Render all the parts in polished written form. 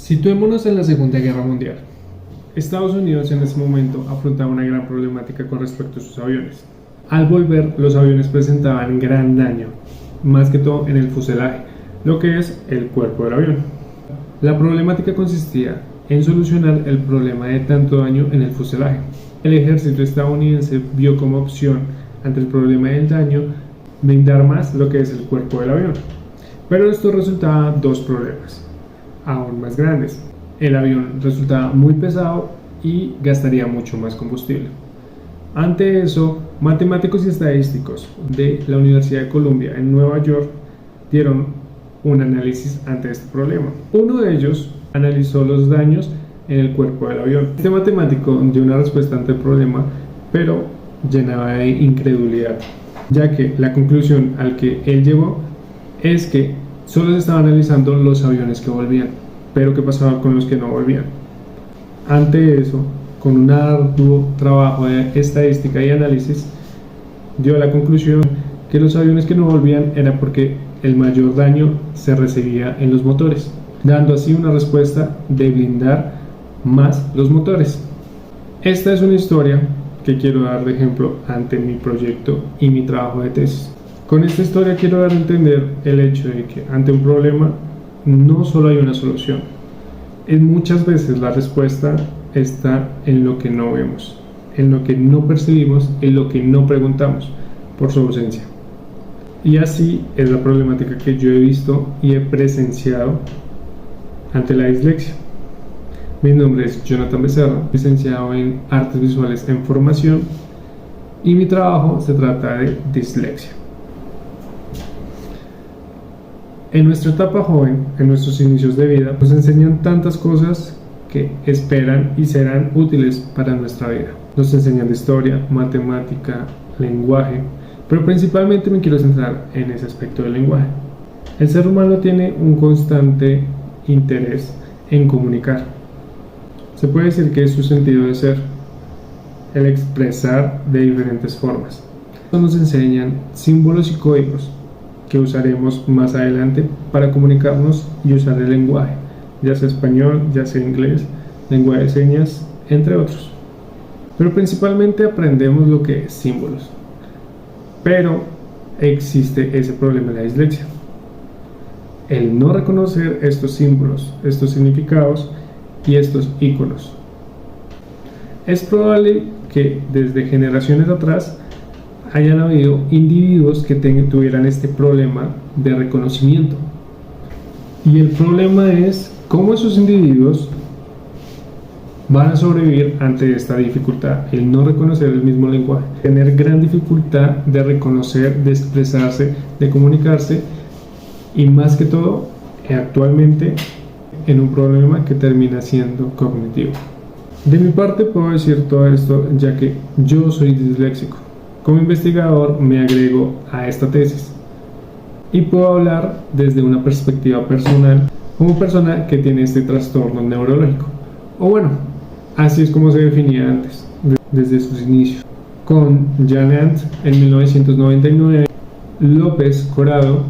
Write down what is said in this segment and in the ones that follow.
Situémonos en la Segunda Guerra Mundial. Estados Unidos en ese momento afrontaba una gran problemática con respecto a sus aviones. Al volver, los aviones presentaban gran daño, más que todo en el fuselaje, lo que es el cuerpo del avión. La problemática consistía en solucionar el problema de tanto daño en el fuselaje. El ejército estadounidense vio como opción, ante el problema del daño, blindar más lo que es el cuerpo del avión. Pero esto resultaba dos problemas aún más grandes. El avión resultaba muy pesado y gastaría mucho más combustible. Ante eso, matemáticos y estadísticos de la Universidad de Columbia en Nueva York dieron un análisis ante este problema. Uno de ellos analizó los daños en el cuerpo del avión. Este matemático dio una respuesta ante el problema, pero llenaba de incredulidad, ya que la conclusión al que él llegó es que solo se estaba analizando los aviones que volvían, pero ¿qué pasaba con los que no volvían? Ante eso, con un arduo trabajo de estadística y análisis, dio la conclusión que los aviones que no volvían era porque el mayor daño se recibía en los motores, dando así una respuesta de blindar más los motores. Esta es una historia que quiero dar de ejemplo ante mi proyecto y mi trabajo de tesis. Con esta historia quiero dar a entender el hecho de que ante un problema no solo hay una solución. Muchas veces la respuesta está en lo que no vemos, en lo que no percibimos, en lo que no preguntamos por su ausencia. Y así es la problemática que yo he visto y he presenciado ante la dislexia. Mi nombre es Jonathan Becerra, licenciado en Artes Visuales en Formación, y mi trabajo se trata de dislexia. En nuestra etapa joven, en nuestros inicios de vida, nos enseñan tantas cosas que esperan y serán útiles para nuestra vida. Nos enseñan de historia, matemática, lenguaje, pero principalmente me quiero centrar en ese aspecto del lenguaje. El ser humano tiene un constante interés en comunicar. Se puede decir que es su sentido de ser, el expresar de diferentes formas. Nos enseñan símbolos y códigos que usaremos más adelante para comunicarnos y usar el lenguaje, ya sea español, ya sea inglés, lenguaje de señas, entre otros. Pero principalmente aprendemos lo que es símbolos. Pero existe ese problema de la dislexia. El no reconocer estos símbolos, estos significados y estos iconos. Es probable que desde generaciones atrás hayan habido individuos que tuvieran este problema de reconocimiento. Y el problema es cómo esos individuos van a sobrevivir ante esta dificultad, el no reconocer el mismo lenguaje, tener gran dificultad de reconocer, de expresarse, de comunicarse, y más que todo, actualmente en un problema que termina siendo cognitivo. De mi parte puedo decir todo esto ya que yo soy disléxico. Como investigador me agrego a esta tesis y puedo hablar desde una perspectiva personal como persona que tiene este trastorno neurológico. O bueno, así es como se definía antes, desde sus inicios. Con Janet en 1999, López Corado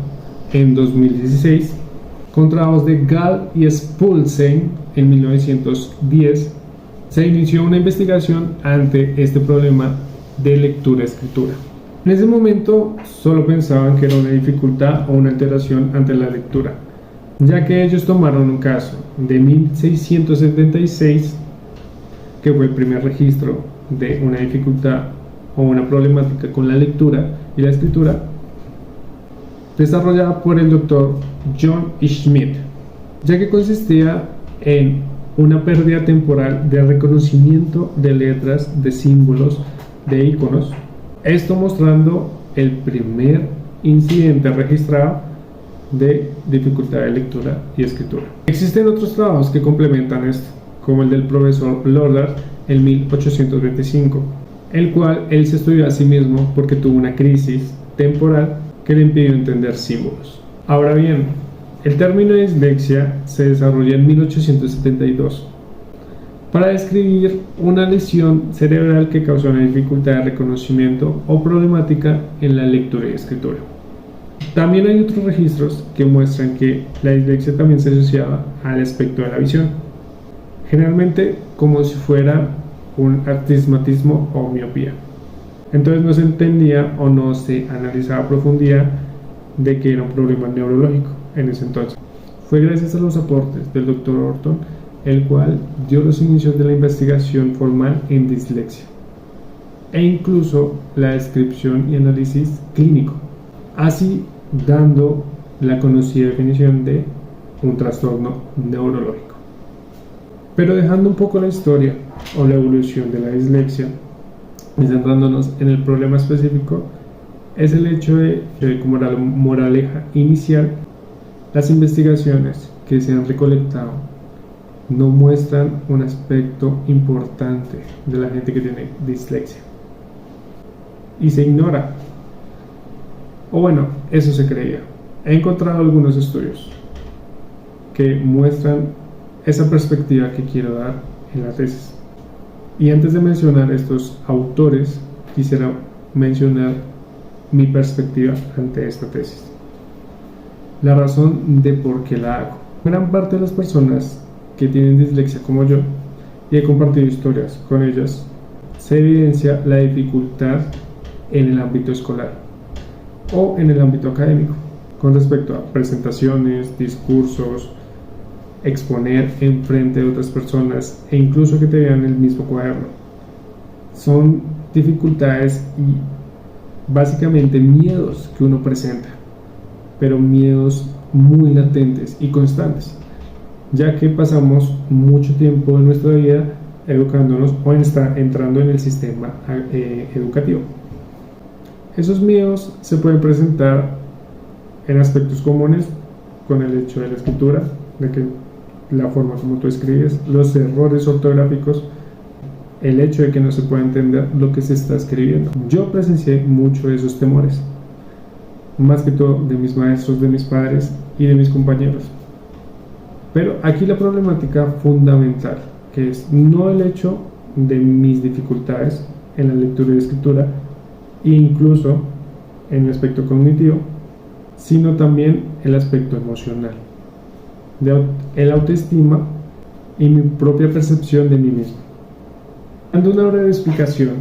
en 2016, con trabajos de Gall y Spulsen en 1910, se inició una investigación ante este problema de lectura-escritura. En ese momento solo pensaban que era una dificultad o una alteración ante la lectura, ya que ellos tomaron un caso de 1676, que fue el primer registro de una dificultad o una problemática con la lectura y la escritura, desarrollada por el doctor John Schmidt, ya que consistía en una pérdida temporal de reconocimiento de letras, de símbolos, de iconos, esto mostrando el primer incidente registrado de dificultad de lectura y escritura. Existen otros trabajos que complementan esto, como el del profesor Lollard en 1825, el cual él se estudió a sí mismo porque tuvo una crisis temporal que le impidió entender símbolos. Ahora bien, el término dislexia se desarrolla en 1872 para describir una lesión cerebral que causa una dificultad de reconocimiento o problemática en la lectura y escritura. También hay otros registros que muestran que la dislexia también se asociaba al aspecto de la visión, generalmente como si fuera un astigmatismo o miopía. Entonces no se entendía o no se analizaba a profundidad de que era un problema neurológico en ese entonces. Fue gracias a los aportes del Dr. Orton el cual dio los inicios de la investigación formal en dislexia e incluso la descripción y análisis clínico, así dando la conocida definición de un trastorno neurológico. Pero dejando un poco la historia o la evolución de la dislexia y centrándonos en el problema específico, es el hecho de que, como moraleja inicial, las investigaciones que se han recolectado no muestran un aspecto importante de la gente que tiene dislexia y se ignora, o bueno, eso se creía. He encontrado algunos estudios que muestran esa perspectiva que quiero dar en la tesis. Y antes de mencionar estos autores, quisiera mencionar mi perspectiva ante esta tesis. La razón de por qué la hago. Gran parte de las personas que tienen dislexia como yo, y he compartido historias con ellas, se evidencia la dificultad en el ámbito escolar o en el ámbito académico, con respecto a presentaciones, discursos, exponer en frente de otras personas e incluso que te vean el mismo cuaderno. Son dificultades y básicamente miedos que uno presenta, pero miedos muy latentes y constantes, ya que pasamos mucho tiempo de nuestra vida educándonos o entrando en el sistema educativo. Esos miedos se pueden presentar en aspectos comunes con el hecho de la escritura, de que la forma como tú escribes, los errores ortográficos, el hecho de que no se pueda entender lo que se está escribiendo. Yo presencié mucho de esos temores, más que todo de mis maestros, de mis padres y de mis compañeros. Pero aquí la problemática fundamental, que es no el hecho de mis dificultades en la lectura y escritura, e incluso en mi aspecto cognitivo, sino también el aspecto emocional, de el autoestima y mi propia percepción de mí mismo. Dando una breve explicación,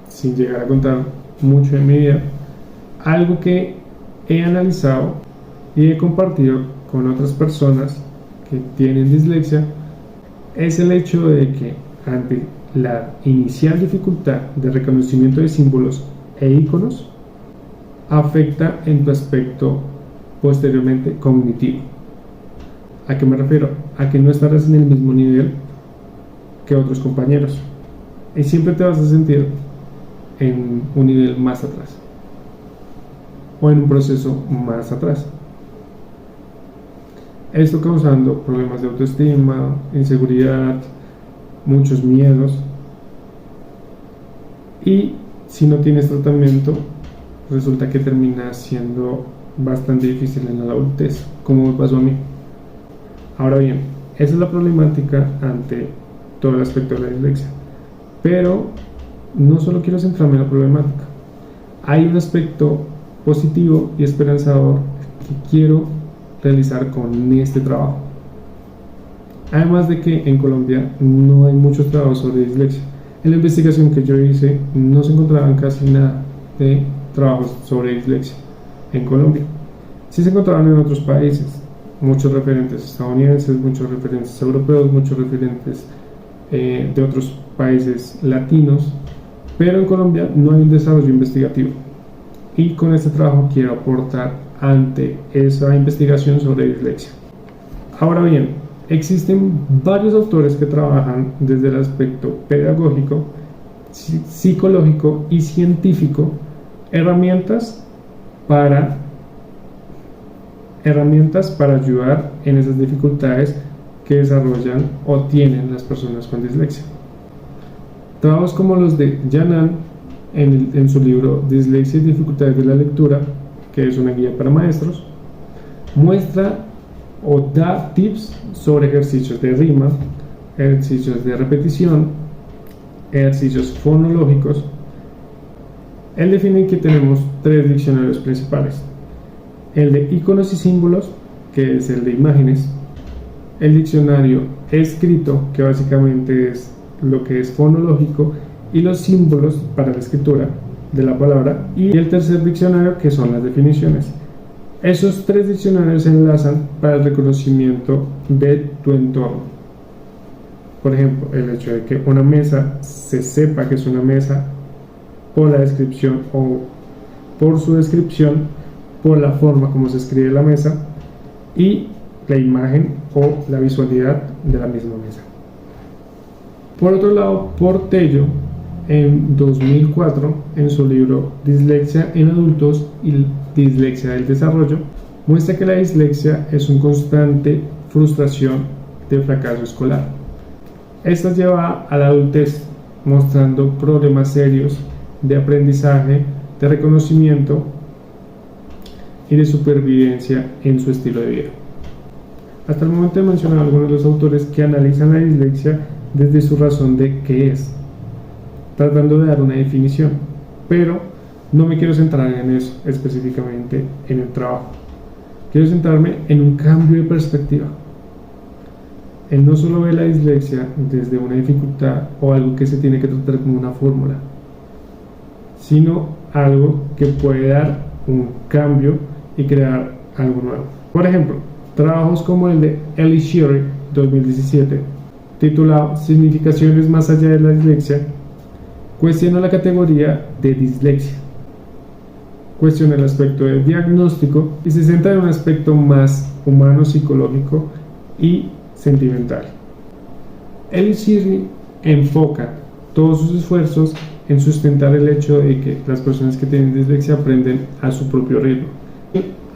sin llegar a contar mucho de mi vida, algo que he analizado y he compartido con otras personas que tienen dislexia, es el hecho de que ante la inicial dificultad de reconocimiento de símbolos e iconos, afecta en tu aspecto posteriormente cognitivo. ¿A qué me refiero? A que no estarás en el mismo nivel que otros compañeros y siempre te vas a sentir en un nivel más atrás o en un proceso más atrás. Esto causando problemas de autoestima, inseguridad, muchos miedos, y si no tienes tratamiento resulta que termina siendo bastante difícil en la adultez, como me pasó a mí. Ahora bien, esa es la problemática ante todo el aspecto de la dislexia, pero no solo quiero centrarme en la problemática, hay un aspecto positivo y esperanzador que quiero realizar con este trabajo. Además de que en Colombia no hay muchos trabajos sobre dislexia. En la investigación que yo hice no se encontraban casi nada de trabajos sobre dislexia en Colombia. Sí se encontraban en otros países, muchos referentes estadounidenses, muchos referentes europeos, muchos referentes de otros países latinos, pero en Colombia no hay un desarrollo investigativo. Y con este trabajo quiero aportar ante esa investigación sobre dislexia. Ahora bien, existen varios autores que trabajan desde el aspecto pedagógico, psicológico y científico, herramientas para ayudar en esas dificultades que desarrollan o tienen las personas con dislexia. Trabajos como los de Janan en su libro Dislexia y dificultades de la lectura, que es una guía para maestros, muestra o da tips sobre ejercicios de rima, ejercicios de repetición, ejercicios fonológicos. Él define que tenemos tres diccionarios principales: el de iconos y símbolos, que es el de imágenes, el diccionario escrito, que básicamente es lo que es fonológico, y los símbolos para la escritura de la palabra, y el tercer diccionario, que son las definiciones. Esos tres diccionarios se enlazan para el reconocimiento de tu entorno. Por ejemplo, el hecho de que una mesa se sepa que es una mesa por la descripción o por su descripción, por la forma como se escribe la mesa y la imagen o la visualidad de la misma mesa. Por otro lado, Portello, en 2004, en su libro Dislexia en adultos y dislexia del desarrollo, muestra que la dislexia es una constante frustración de fracaso escolar. Esta lleva a la adultez, mostrando problemas serios de aprendizaje, de reconocimiento y de supervivencia en su estilo de vida. Hasta el momento he mencionado a algunos de los autores que analizan la dislexia desde su razón de qué es, tratando de dar una definición, pero no me quiero centrar en eso específicamente en el trabajo. Quiero centrarme en un cambio de perspectiva. Él no solo ve la dislexia desde una dificultad o algo que se tiene que tratar como una fórmula, sino algo que puede dar un cambio y crear algo nuevo. Por ejemplo, trabajos como el de Ellie Shearer 2017, titulado Significaciones más allá de la dislexia, cuestiona la categoría de dislexia, cuestiona el aspecto del diagnóstico y se centra en un aspecto más humano, psicológico y sentimental. Ellie Shearer enfoca todos sus esfuerzos en sustentar el hecho de que las personas que tienen dislexia aprenden a su propio ritmo,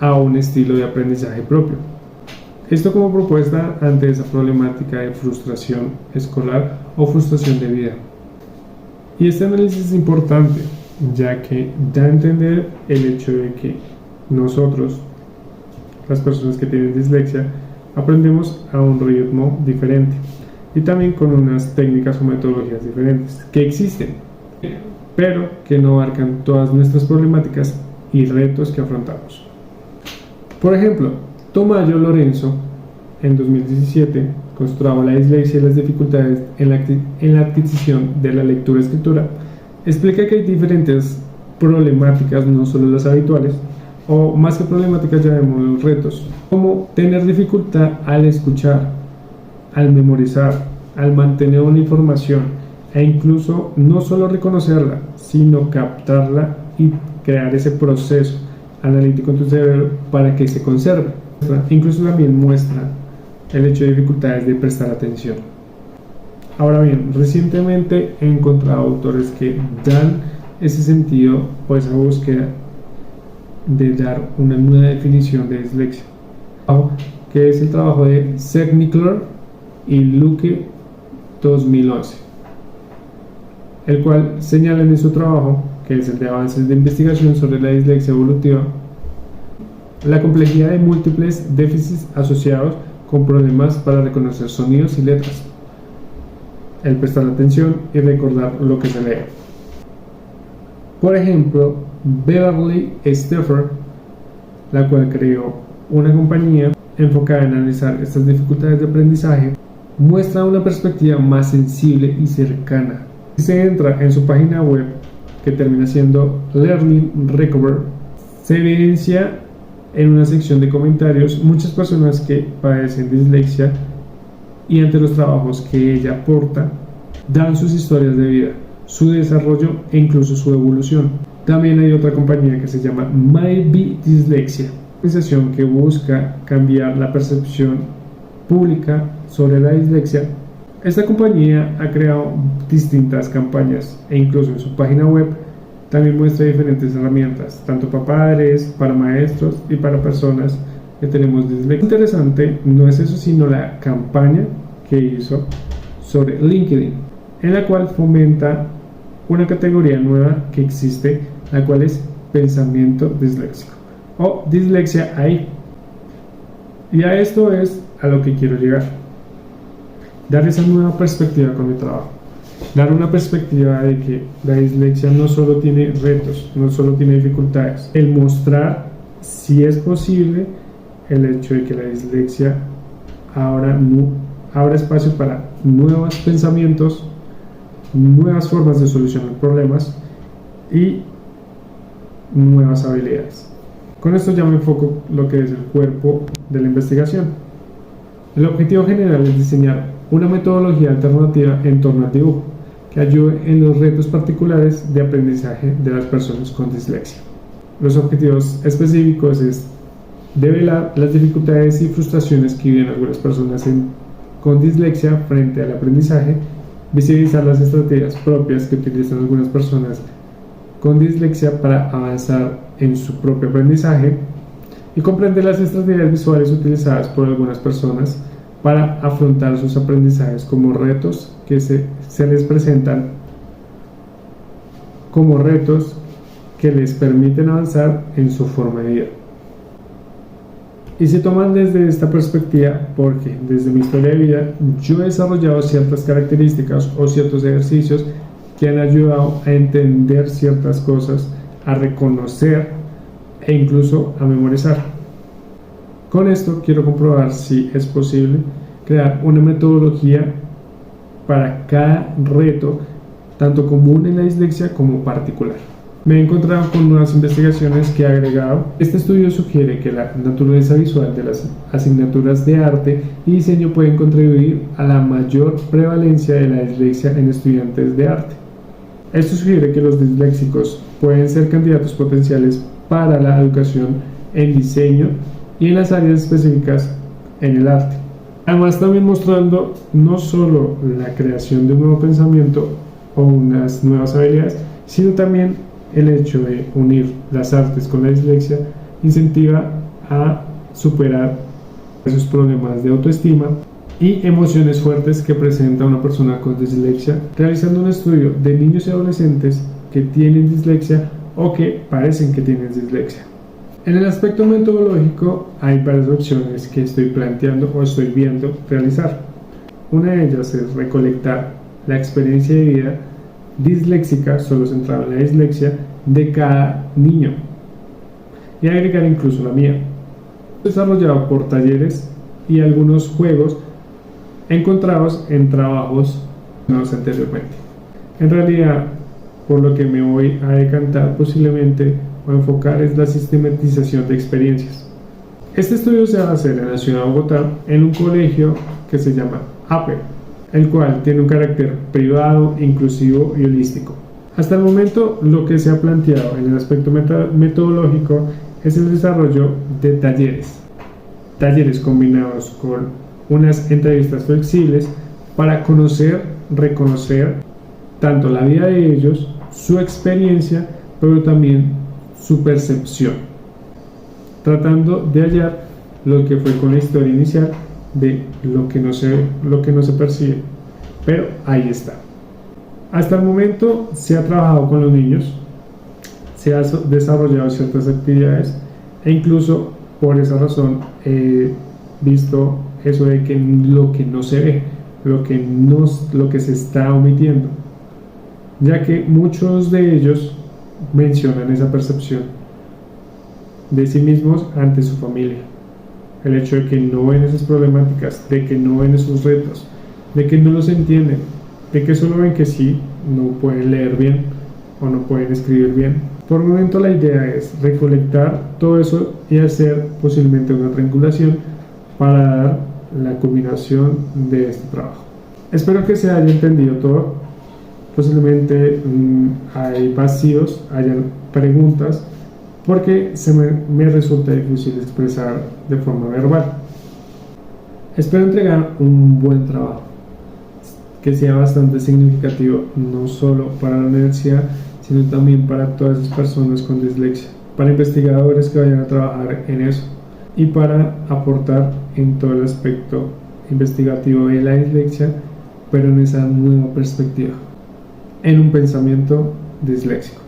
a un estilo de aprendizaje propio. Esto como propuesta ante esa problemática de frustración escolar o frustración de vida. Y este análisis es importante, ya que da a entender el hecho de que nosotros, las personas que tienen dislexia, aprendemos a un ritmo diferente y también con unas técnicas o metodologías diferentes que existen, pero que no abarcan todas nuestras problemáticas y retos que afrontamos. Por ejemplo, Tomayo Lorenzo, en 2017, con su trabajo La dislexia y las dificultades en la adquisición de la lectura-escritura, explica que hay diferentes problemáticas, no solo las habituales, o más que problemáticas llamémoslos retos, como tener dificultad al escuchar, al memorizar, al mantener una información e incluso no solo reconocerla, sino captarla y crear ese proceso analítico en tu cerebro para que se conserve. Incluso también muestra el hecho de dificultades de prestar atención. Ahora bien, recientemente he encontrado autores que dan ese sentido o esa búsqueda de dar una nueva definición de dislexia, que es el trabajo de Segnikler y Luque 2011, el cual señala en su trabajo, que es el de avances de investigación sobre la dislexia evolutiva, la complejidad de múltiples déficits asociados con problemas para reconocer sonidos y letras, el prestar atención y recordar lo que se lee. Por ejemplo, Beverly Stepher, la cual creó una compañía enfocada en analizar estas dificultades de aprendizaje, muestra una perspectiva más sensible y cercana. Si se entra en su página web, que termina siendo Learning Recover, se evidencia en una sección de comentarios muchas personas que padecen dislexia y ante los trabajos que ella aporta, dan sus historias de vida, su desarrollo e incluso su evolución. También hay otra compañía que se llama Maybe Dyslexia, una organización que busca cambiar la percepción pública sobre la dislexia. Esta compañía ha creado distintas campañas e incluso en su página web también muestra diferentes herramientas, tanto para padres, para maestros y para personas que tenemos dislexia. Interesante no es eso, sino la campaña que hizo sobre LinkedIn, en la cual fomenta una categoría nueva que existe, la cual es pensamiento disléxico o dislexia ahí. Y a esto es a lo que quiero llegar, dar esa nueva perspectiva con mi trabajo, dar una perspectiva de que la dislexia no solo tiene retos, no solo tiene dificultades, el mostrar si es posible el hecho de que la dislexia abra espacio para nuevos pensamientos, nuevas formas de solucionar problemas y nuevas habilidades. Con esto ya me enfoco lo que es el cuerpo de la investigación. El objetivo general es diseñar una metodología alternativa en torno al dibujo que ayude en los retos particulares de aprendizaje de las personas con dislexia. Los objetivos específicos es develar las dificultades y frustraciones que viven algunas personas con dislexia frente al aprendizaje, visibilizar las estrategias propias que utilizan algunas personas con dislexia para avanzar en su propio aprendizaje y comprender las estrategias visuales utilizadas por algunas personas para afrontar sus aprendizajes como retos que se les presentan como retos que les permiten avanzar en su forma de vida. Y se toman desde esta perspectiva porque desde mi historia de vida yo he desarrollado ciertas características o ciertos ejercicios que han ayudado a entender ciertas cosas, a reconocer e incluso a memorizar. Con esto quiero comprobar si es posible crear una metodología para cada reto, tanto común en la dislexia como particular. Me he encontrado con nuevas investigaciones que he agregado. Este estudio sugiere que la naturaleza visual de las asignaturas de arte y diseño pueden contribuir a la mayor prevalencia de la dislexia en estudiantes de arte. Esto sugiere que los disléxicos pueden ser candidatos potenciales para la educación en diseño y en las áreas específicas en el arte. Además, también mostrando no solo la creación de un nuevo pensamiento o unas nuevas habilidades, sino también el hecho de unir las artes con la dislexia incentiva a superar esos problemas de autoestima y emociones fuertes que presenta una persona con dislexia, realizando un estudio de niños y adolescentes que tienen dislexia o que parecen que tienen dislexia. En el aspecto metodológico hay varias opciones que estoy planteando o estoy viendo realizar. Una de ellas es recolectar la experiencia de vida disléxica, solo centrada en la dislexia, de cada niño y agregar incluso la mía, desarrollado por talleres y algunos juegos encontrados en trabajos anteriormente. En realidad, por lo que me voy a decantar posiblemente o enfocar es la sistematización de experiencias. Este estudio se va a hacer en la ciudad de Bogotá en un colegio que se llama APE, el cual tiene un carácter privado, inclusivo y holístico. Hasta el momento, lo que se ha planteado en el aspecto metodológico es el desarrollo de talleres combinados con unas entrevistas flexibles para conocer, reconocer tanto la vida de ellos, su experiencia, pero también su percepción, tratando de hallar lo que fue con la historia inicial de lo que no se percibe, pero ahí está. Hasta el momento se ha trabajado con los niños, se han desarrollado ciertas actividades e incluso por esa razón he visto eso de que lo que no se ve, lo que se está omitiendo, ya que muchos de ellos mencionan esa percepción de sí mismos ante su familia, el hecho de que no ven esas problemáticas, de que no ven esos retos, de que no los entienden, de que solo ven que sí, no pueden leer bien o no pueden escribir bien. Por el momento la idea es recolectar todo eso y hacer posiblemente una triangulación para dar la culminación de este trabajo. Espero que se haya entendido todo. Posiblemente hay vacíos, hayan preguntas, porque me resulta difícil expresar de forma verbal. Espero entregar un buen trabajo que sea bastante significativo, no solo para la universidad, sino también para todas esas personas con dislexia, para investigadores que vayan a trabajar en eso y para aportar en todo el aspecto investigativo de la dislexia, pero en esa nueva perspectiva, en un pensamiento disléxico.